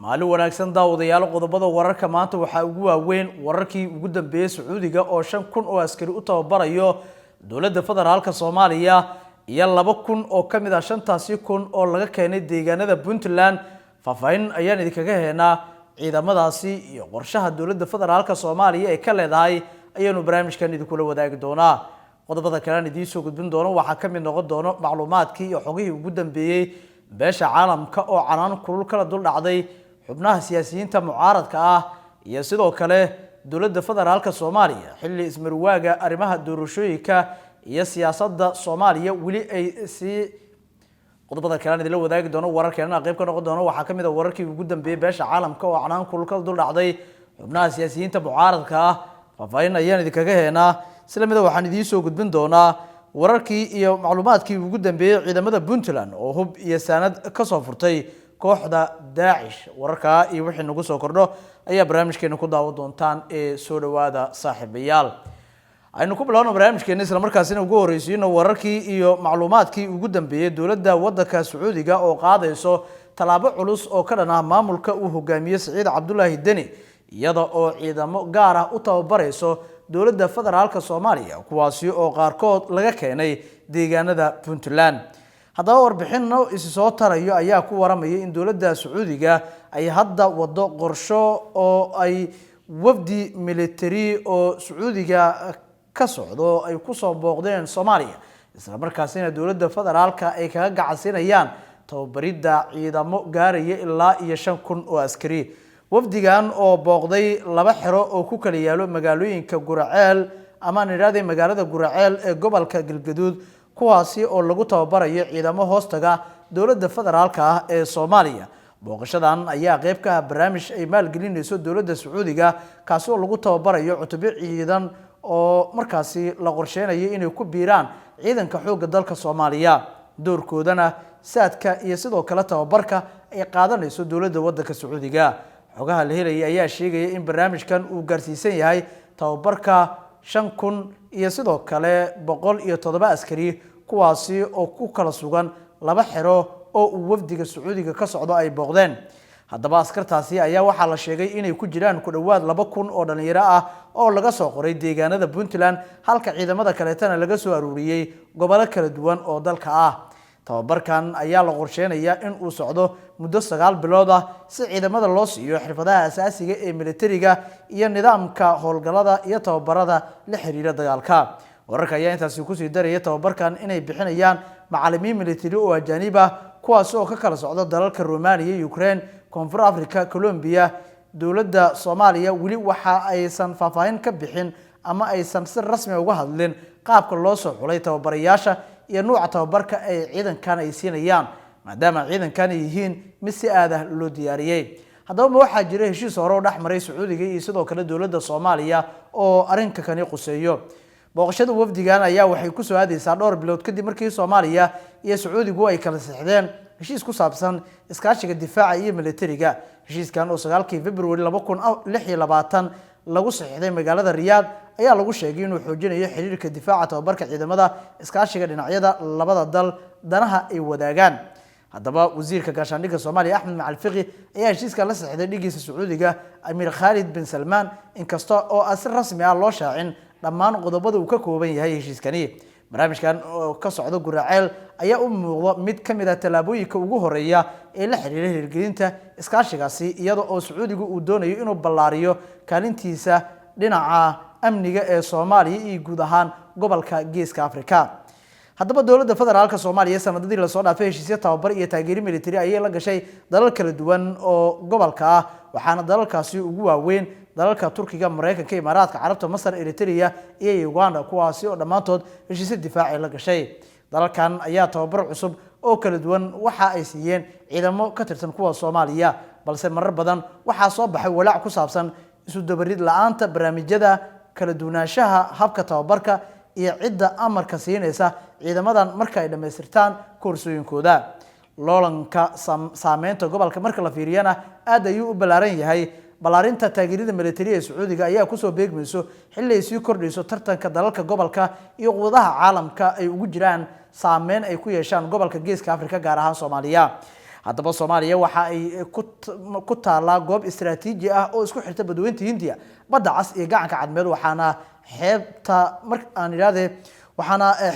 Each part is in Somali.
maalin wanaagsan daawadayaal qodobada wararka maanta waxa ugu waaweyn wararkii ugu dambeeyay Sacuudiga oo 5,000 oo askari u tababarayo dawladda federaalka Soomaaliya iyo 2,000 oo kamid ah 5,000 oo laga keenay deegaanada Puntland faafayn ayaan idinkaga heenaa ciidamadaasi iyo qorshaha dawladda federaalka Soomaaliya ee ka leedahay ayaanu barnaamijkan idinkula wadaagi doonaa qodobada kale idin soo gudbin doono waxa kamid noqon doono macluumaadkii iyo xogihii ugu dambeeyay beesha caalamka oo canaan kulul kala dul dhacday xubnaha siyaasiyiinta mucaaradka ah iyo sidoo kale dawladda federaalka Soomaaliya xilli ismarwaaga arrimaha doorashooyinka iyo siyaasadda Soomaaliya wili ay si qodobada kale idin la wadaagi doono wararkeena qayb ka noqon doono waxa kamid ah wararkii ugu dambeeyay beesha caalamka oo canaan kulul kala dul dhacday xubnaha siyaasiyiinta mucaaradka ah faafayn ayaan idinkaga heenaa isla mid waxaan idin soo gudbin doonaa wararkii iyo macluumaadkii ugu dambeeyay ciidamada Puntland oo hub iyo sanad ka soo furtay kooxda Daesh wararka iyo wixii nagu soo kordho ayaa barnaamijkeena ku daawan doontaan ee soo dhawaada saaxiibayaal aynu ku bilaabno barnaamijkeena isla markaasina ugu horeysiino wararkii iyo macluumaadkii ugu dambeeyay dawladda waddanka Sacuudiga oo qaadayso talaabo culus oo ka dhan ah maamulka uu hogaamiyo Saciid Cabdullaahi Deni iyada oo ciidamo gaar ah u tababarayso dawladda federaalka Soomaaliya kuwaasi oo qaarkood laga keenay deegaanada Puntland haddaba warbixinno isi soo tarayo ayaa ku waramayay in dawladda Sacuudiga ay hadda wado qorsho oo ay wafdi military oo Sacuudiga ka socdo ay ku soo booqdeen Soomaaliya isla markaasina dawladda federaalka ay kaga gacansinayaan tababarida ciidamo gaaraya ilaa iyo 5,000 oo askari wafdigan oo booqday laba xero oo ku kala yaalo magaalooyinka Guraceel ama niraday magaalada Guraceel ee gobolka Galgaduud kuwaasi oo lagu tababarayo ciidamo hoostaga dawladda federaalka ah ee Soomaaliya booqashadan ayaa qayb ka ah barnaamij ay maalgelinayso dawladda Sacuudiga kaasi oo lagu tababarayo cutubyo ciidan oo markaasi la qorsheenayo inay ku biiraan ciidanka xoogga dalka Soomaaliya doorkoodana saadka iyo sidoo kale tababarka ay qaadanayso dawladda waddanka Sacuudiga xogaha la helay ayaa sheegaya in barnaamijkan uu gaarsiisan yahay tababarka 5,000 iyo sidoo kale 107 askari kuwaasi oo ku kala sugan laba xero oo uu wafdiga Sacuudiga ka socdo ay booqdeen haddaba askartaasi ayaa waxa la sheegay inay ku jiraan ku dhawaad 2,000 oo dhalinyaro ah oo laga soo qoray deegaanada Puntland halka ciidamada kaleetana laga soo aruuriyay gobolo kala duwan oo dalka ah tababarkan ayaa la qorsheenayaa in uu socdo muddo 9 bilood ah si ciidamada loo siiyo xirfadaha asaasiga ee militariga iyo nidaamka howlgalada iyo tababarada la xiriira dagaalka wararka ayaa intaasi ku sii daraya tababarkan inay bixinayaan macallimiin militari oo ajaanib ah kuwaas oo ka kala socda dalalka Romania, Ukraine, Koonfur Afrika, Colombia dawladda Soomaaliya wili waxa aysan faafahin ka bixin ama aysan si rasmi uga hadlin qaabka loo soo xulay tababarayaasha iyo nooca tababarka ay ciidankan ay siinayaan maadaama ciidankan ay yihiin mid si aad ah loo diyaariyay haddaba waxa jira heshiis hore oo dhaxmaray Sacuudiga iyo sidoo kale dawladda Soomaaliya oo arrinka kani quseeyo booqashada wafdigan ayaa waxay ku soo aadaysaa dhowr bilood kadib markii Soomaaliya iyo Sacuudigu ay kala saxdeen heshiis ku saabsan iskaashiga difaaca iyo militariga heshiiskan oo 9 February 2026 lagu saxiixday magaalada Riyadh ayaa lagu sheegay inuu xoojinayo xiriirka difaaca tababarka ciidamada iskaashiga dhinacyada labada dal danaha ay wadaagaan haddaba wasiirka gaashaandhigga Soomaaliya Axmed Macalfiqi ayaa heshiiska la saxiixday dhigiisa Sacuudiga Amir Khalid bin Salman inkasta oo asir rasmi ah loo shaacin dhammaan qodobada uu ka kooban yahay heshiiskani barnaamijkan oo ka socda Guraceel ayaa u muuqda mid kamid ah talaabooyinka ugu horeeya ee la xiriira hirgelinta iskaashigaasi iyada oo Sacuudigu uu doonayo inuu ballaariyo kaalintiisa dhinaca amniga ee Soomaaliya iyo guud ahaan gobolka Geeska Afrika haddaba dawladda federaalka Soomaaliya sanadadii la soo dhaafay heshiisyo tababar iyo taageero militari ayay la gashay dalal kala duwan oo gobolka ah waxaana dalalkaasi ugu waaweyn dalalka Turkiga, Mareykanka, Imaaraadka Carabta, Masar, Eritrea iyo Uganda kuwaasi oo dhamaantood heshiisyo difaac ay la gashay dalalkan ayaa tababar cusub oo kala duwan waxa ay siiyeen ciidamo ka tirsan kuwa Soomaaliya balse marar badan waxa soo baxay walaac ku saabsan isu dabarid la'aanta barnaamijyada kala duwanaanshaha habka tababarka iyo cidda amarka siinaysa ciidamadan marka ay dhameystirtaan koorsooyinkooda loolanka saameynta gobolka marka la fiiriyana aad ayuu u ballaaran yahay balaarinta taageerada militari ee Sacuudiga ayaa ku soo beegmayso xilli ay sii kordhayso tartanka dalalka gobolka iyo quwadaha caalamka ay ugu jiraan saameyn ay ku yeeshaan gobolka Geeska Afrika gaar ahaan Soomaaliya haddaba Soomaaliya waxa ay ku taalaa goob istiraatiiji ah oo isku xirta badweynta Hindiya badda cas iyo gacanka cadmeed waxaana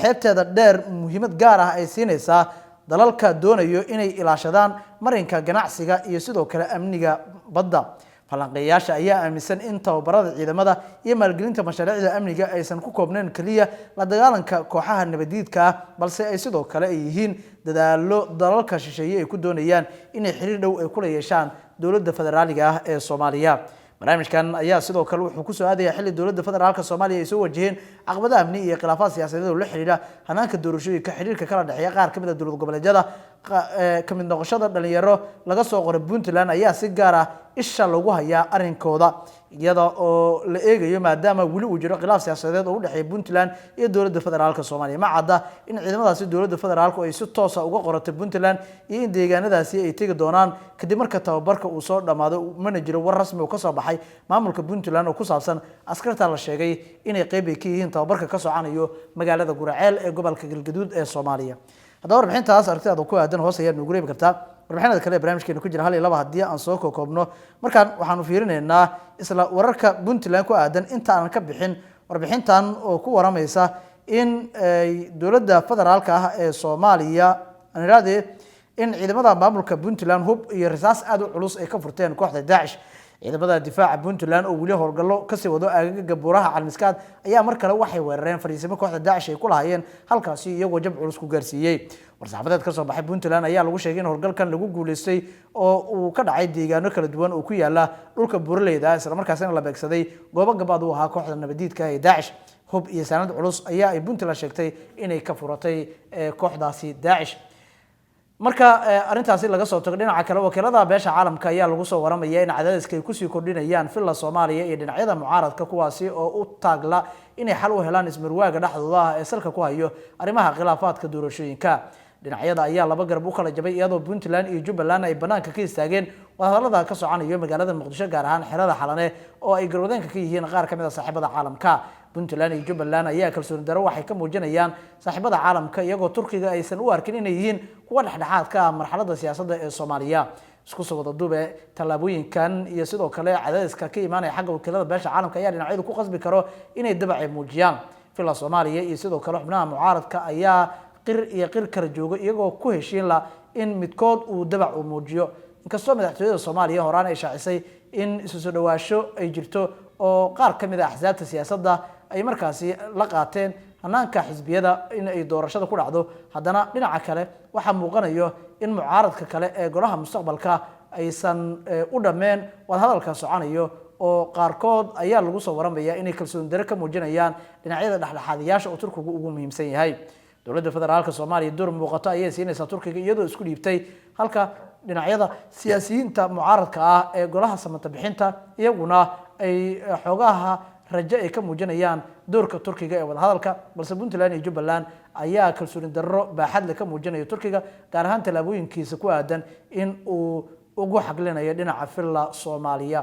xeebteeda dheer muhiimad gaar ah ay siinaysaa dalalka doonayo inay ilaashadaan marinka ganacsiga iyo sidoo kale amniga badda falanqeeyaasha ayaa aaminsan in tababarada ciidamada iyo maalgelinta mashaariicda amniga aysan ku koobnayn kaliya la dagaalanka kooxaha nabadiidka balse ay sidoo kale ay yihiin dadaalo dalalka shisheeye ay ku doonayaan inay xiriir dhow ay kula yeeshaan dowladda federaaliga ah ee Soomaaliya barnaamijkan ayaa sidoo kale wuxuu ku soo aadaya xilli dowladda federaalka Soomaaliya ay soo wajaheen caqabadaha amni iyo khilaafaad siyaasadeed oo la xiriira hanaanka doorashooyinka xiriirka kala dhaxeeya qaar kamid ah dowlad goboleedyada kamid noqoshada dhalinyaro laga soo qoray Puntland ayaa si gaar ah isha lagu hayaa arinkooda iyada oo la eegayo maadaama wili uu jiro khilaaf siyaasadeed oo u dhaxeeya Puntland iyo dowladda federaalka Soomaaliya ma cadda in ciidamadaasi dowladda federaalku ay si toos ah uga qoratay Puntland iyo in deegaanadaasi ay tagi doonaan kadib marka tababarka uu soo dhamaado mana jiro war rasmi oo ka soo baxay maamulka Puntland oo ku saabsan askarta la sheegay inay qayb ka yihiin tababarka ka socanayo magaalada Guraceel ee gobolka Galgaduud ee Soomaaliya haddaba warbixintaas aragtida ku aadan hoos ayaa nugu reebi kartaa warbixinada kale barnaamijkeena ku jira hal iyo laba haddii aan soo koobno markaan waxaanu fiirinaynaa isla wararka Puntland ku aadan inta aan ka bixin warbixintan oo ku waramaysa in dowladda federaalka ah ee Soomaaliya aan iraade in ciidamada maamulka Puntland hub iyo rasaas aad u culus ay ka furteen kooxda Daesh ciidamada difaaca Puntland oo wali howlgallo ka sii wado aagaga buuraha Calmiskaad ayaa mar kale waxay weerareen fariisimo kooxda Daesh ay ku lahaayeen halkaasi iyagoo jab culus ku gaarsiiyay warsaxaafadeed ka soo baxay Puntland ayaa lagu sheegay in howlgalkan lagu guuleystay oo uu ka dhacay deegaano kala duwan oo ku yaala dhulka buuraleyda isla markaasina la beegsaday goobo gabaad u ahaa kooxda nabadiidka ee Daesh hub iyo sanad culus ayaa ay Puntland sheegtay inay ka furatay kooxdaasi Daesh marka arintaasi laga soo tago dhinaca kale wakiilada beesha caalamka ayaa lagu soo waramaya in cadaadiska ay ku sii kordhinayaan filla Soomaaliya iyo dhinacyada mucaaradka kuwaasi oo u taagla inay xal u helaan ismarwaaga dhaxdooda ah ee salka ku hayo arrimaha khilaafaadka doorashooyinka dhinacyada ayaa laba garab u kala jabay iyadoo Puntland iyo Jubbaland ay banaanka ka istaageen wadahadalada ka socanayo magaalada Muqdisho gaar ahaan xerada Xalane oo ay garwadeenka ka yihiin qaar kamid ah saaxiibada caalamka Puntland iyo Jubbaland ayaa kalsooni daro waxay ka muujinayaan saaxiibada caalamka iyagoo Turkiga aysan u arkin inay yihiin kuwa dhexdhexaad ka ah marxaladda siyaasadda ee Soomaaliya isku soo wada duube talaabooyinkan iyo sidoo kale cadaadiska ka imaanaya xagga wakiilada beesha caalamka ayaa dhinacyadu ku qasbi karo inay dabacay muujiyaan filla Soomaaliya iyo sidoo kale xubnaha mucaaradka ayaa qir kala joogo iyagoo ku heshiin la in midkood uu dabac u muujiyo inkastoo madaxtooyada Soomaaliya horaan ay shaacisay in isu soo dhawaasho ay jirto oo qaar kamid ah axsaabta siyaasadda ay markaasi la qaateen hanaanka xisbiyada in ay doorashada ku dhacdo haddana dhinaca kale waxa muuqanayo in mucaaradka kale ee golaha mustaqbalka aysan u dhameen wadahadalka socanayo oo qaarkood ayaa lagu soo waramaya inay kalsooni dare ka muujinayaan dhinacyada dhexdhexaadiyaasha oo Turkigu ugu muhiimsan yahay dowladda federaalka Soomaaliya door muuqato ayay siinaysaa Turkiga iyadoo isku dhiibtay halka dhinacyada siyaasiyiinta mucaaradka ah ee golaha samata bixinta iyaguna ay xogaha rajo ay ka muujinayaan doorka Turkiga ee wadahadalka balse Puntland iyo Jubbaland ayaa kalsooni darro baaxad leh ka muujinaya Turkiga gaar ahaan talaabooyinkiisa ku aadan in uu ugu xaglinayo dhinaca filla Soomaaliya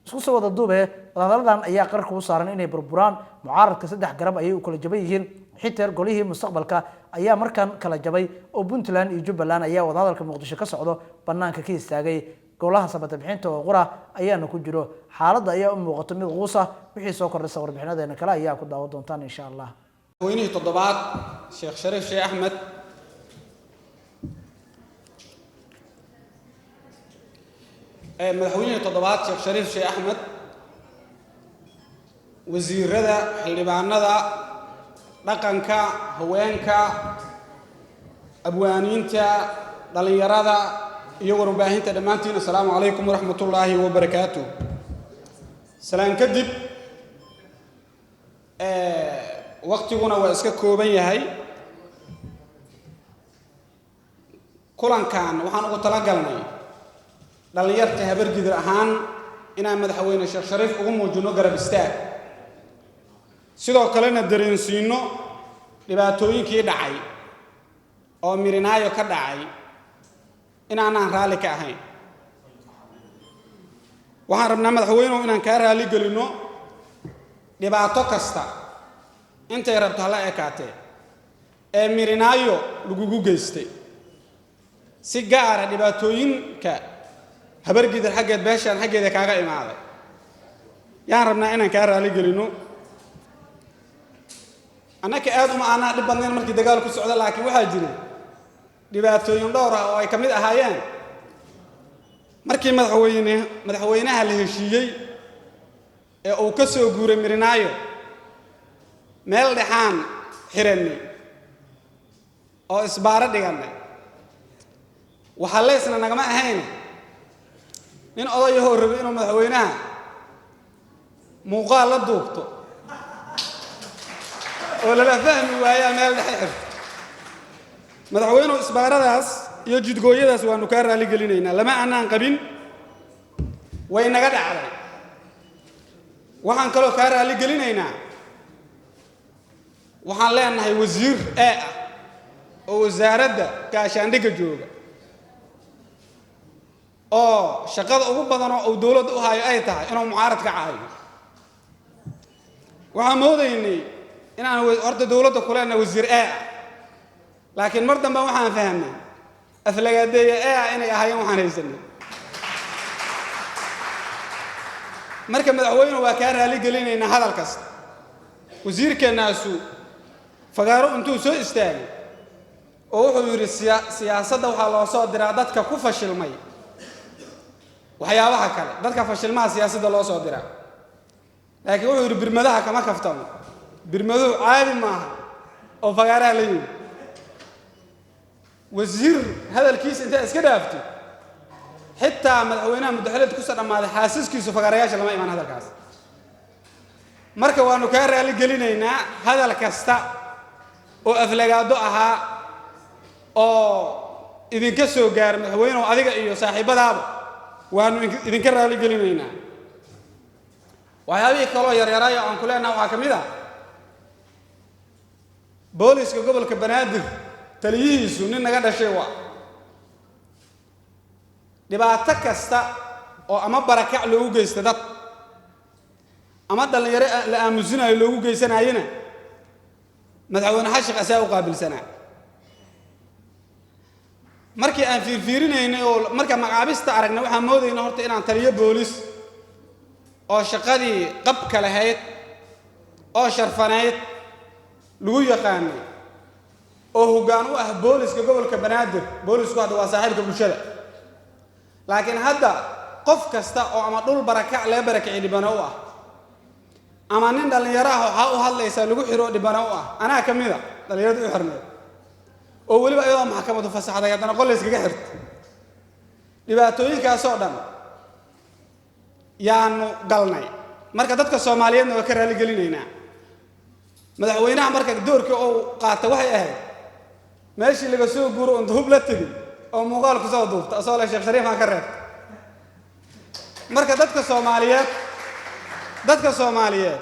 isku soo wada duube wadahadaladan ayaa qarka u saaran inay burburaan mucaaradka saddex garab ayay u kala jabay yihiin xitaa golihii mustaqbalka ayaa markan kala jabay oo Puntland iyo Jubbaland ayaa wadahadalka Muqdisho ka socdo banaanka ka istaagay golaha samata bixinta oo qura ayaana ku jiro xaaladda ayaa u muuqato mid quusa wixii soo kordhay warbixinadeena kale ayaa ku daawan doontaan insha Allah madaxweynihii toddobaad Sheekh Shariif Sheekh Axmed madaxweynihii toddobaad Sheekh Shariif Sheekh Axmed wasiirada xildhibaanada dhaqanka haweenka abwaaniinta dhalinyarada iyo warbaahinta dhamaantiin assalaamu calaykum waraxmatullaahi wabarakaatuh salaan kadib waqtiguna waa iska kooban yahay kulankan waxaan ugu talagalnay dhalinyarta habargidir ahaan inaan madaxweyne Sheekh Shariif ugu muujino garab istaag sidoo kalena dareensiino dhibaatooyinkii dhacay oo mirinaayo ka dhacay inaan raali ka ahayn waxaan rabnaa madaxweynuhu inaan ka raali galino dhibaato kasta intay rabto hala ekaatee ee mirinaayo lagugu geystay si gaar ah dhibaatooyinka habargidir xaggeed beeshaan xaggeeda kaaga imaaday yaan rabnaa inaan kaa raali gelino annaka aad uma aanaa dhib badnayn markii dagaal ku socda laakiin waxaa jira dhibaatooyin dhowr ah oo ay ka mid ahaayeen markii madaxweynaha la heshiiyey ee uu ka soo guuray Mirinaayo meel dhexaan xiranay oo isbaara dhiganay waxa leesna nagama ahayn nin odayaho rabay inuu madaxweynaha muuqaal la duubto oo la fahmi waaya meel dhexe madaxweynuhu isbaaradaas iyo jidgooyadaas waanu ka raali gelinaynaa lama aanan qabin way naga dhacday waxaan kaloo ka raali gelinaynaa waxaan leenahay wasiir ah oo wasaaradda gaashaandhigga jooga oo shaqada ugu badan oo dawladda u hayo ay tahay inuu mucaarad ka caayo waxaan moodaynay inaan horta dawladda ku leenahay wasiir laakiin mar dambe waxaan fahamnay aflagaadeeya inay ahaayeen waxaan haysanay marka madaxweynuhu waa ka raali gelinaynaa hadal kasta wasiirkeenaasu fagaaro intuu soo istaagay oo wuxuu yiri siyaasadda waxa loo soo diraa dadka ku fashilmay waxyaabaha kale dadka fashilmaha siyaasadda loo soo diraa laakiin wuxuu yiri birmadaha kama kaftamo birmaduhu caadi maaha oo fagaaraha la yiri wasiir hadalkiisa inta iska dhaaftay xitaa madaxweynaha muddaxilad ku soo dhamaaday xaasiskiisu fagaarayaasha lama iman hadalkaas marka waanu ka raali gelinaynaa hadal kasta oo aflagaado ahaa oo idinka soo gaaray madaxweynuhu adiga iyo saaxiibadaaba waanu idinka raali gelinaynaa waxyaabihii kaloo yaryaraya aan ku leenahay waxaa ka mid ah booliska gobolka Banaadir taliyihiisu nin naga dhashay waa dhibaato kasta oo ama barakac loogu geysto dad ama dhalinyaro la aamusinayo loogu geysanayna madaxweyne xashiq asaa u qaabilsanaa markii aan fiirfiirinaynay oo marka magacaabista aragnay waxaan moodaynaa horta inaan taliyo boolis oo shaqadii qabka lahayd oo sharfaneyd lagu yaqaanay oo hoggaan u ah booliska gobolka Banaadir boolisku hadda waa saaxiibka bulshada laakiin hadda qof kasta oo ama dhul barakac la barakacay dhibana u ah ama nin dhalinyaro ah waxa u hadlaysa lagu xiro dhibana u ah anaa kamida dhalinyaradu u xirnay oo waliba iyadoo maxkamadu fasaxday haddana qol iskaga xirtay dhibaatooyinkaas oo dhan yaanu galnay marka dadka Soomaaliyeedna waa ka raali gelinaynaa madaxweynaha marka doorka oo qaata waxay ahayd meeshii laga soo guuro oo hub la tagay oo muuqaal ku soo duubta asoo la Sheekh Shariif aan ka reeb marka dadka Soomaaliyeed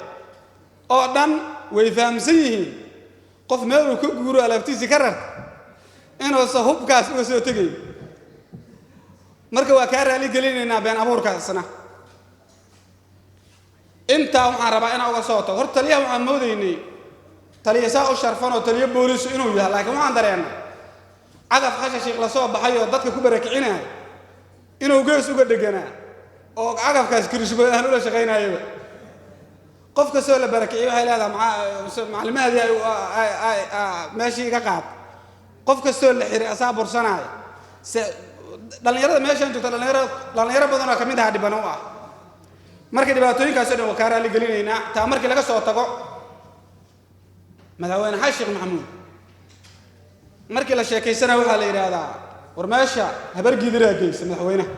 oo dhan way fahamsan yihiin qof meel uu ka guuro alaabtiisa ka reeb inuu soo hubkaas uga soo tagay marka waa ka raali gelinaynaa been abuurkaasna inta waxaan rabaa inaan uga soo tago horta taliyaha waxaan moodaynay taliya saa u sharfan oo taliya boolis inuu yahay laakiin waxaan dareennay cagaf xashiq la soo baxay oo dadka ku barakicinay inuu gees uga dhaganaa oo cagafkaas kirishgo aan ula shaqeynaayo qofka soo la barakicay waxay leedahay macluumaadii ay meeshii ka qaad qofka soo la xiray asaa bursanaayo dhalinyarada meeshan joogta dhalinyaro badan oo kamid ah dhibano ah marka dhibaatooyinkaas oo dhan waa ka raali gelinaynaa taa markii laga soo tago madaxweyne xashiq maxamuud markii la sheekaysana waxa la yiraahdaa war meesha habargidiraa geeysa madaxweynaha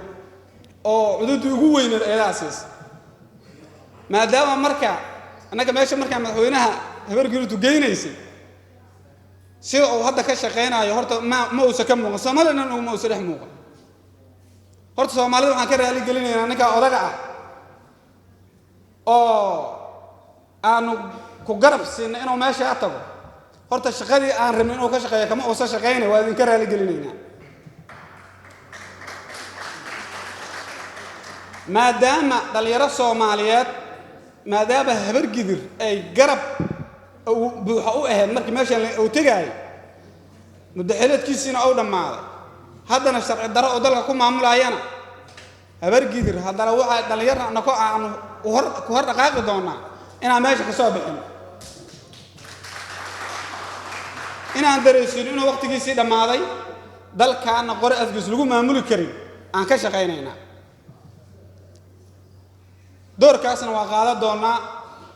oo cududii ugu weyneed eedaasiis maadaama marka anaga meesha marka madaxweynaha habargidiru geynaysay sida uu hadda ka shaqeynayo horta ma uusa ka muuqan Soomaalina ma uusa dhex muuqan horta Soomaalida waxaan ka raali gelinaynaa ninka odaga ah oo aanu ku garab siinay inuu meesha tago horta shaqadii aan rabin inuu ka shaqeeyo kama uusa shaqeynay waa idinka raali gelinaynaa maadaama dhalinyaro Soomaaliyeed maadaama habargidir ay garab buuxa u ahayd markii meesha uu tagay muddaxiladkiisina oo dhamaaday haddana sharci darro oo dalka ku maamulayana habargidir haddana waxa dhalinyarna anako aan ku hor dhaqaaqi doonaa inaan meesha ka soo bixin inaan dareensiino inuu waqtigiisii dhammaaday dalkaana qori afgiis lagu maamuli karin aan ka shaqaynaynaa doorkaasna waa qaadan doonaa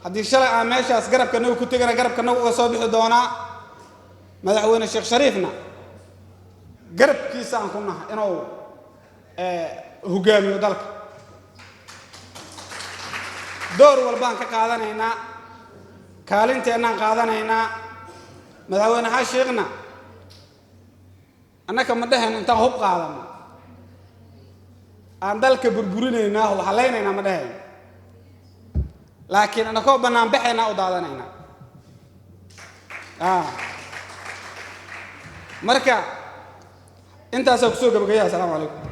haddii shalay aan meeshaas garabkanagu ku tegana garabkanagu uga soo bixi doonaa madaxweyne sheekh shariifna garabkiisa aan ku nahay inuu hogaamiyo dalka door walbaan ka qaadanaynaa kaalinteennaan qaadanaynaa madaxweyne xashiiqna annaka ma dheheen intaan hub qaadano aan dalka burburinaynaa oo halaynaynaa ma dheheen laakiin annakoo bannaan baxaynaa u daadanaynaa marka intaasaa kusoo gabagaya assalaamu calaykum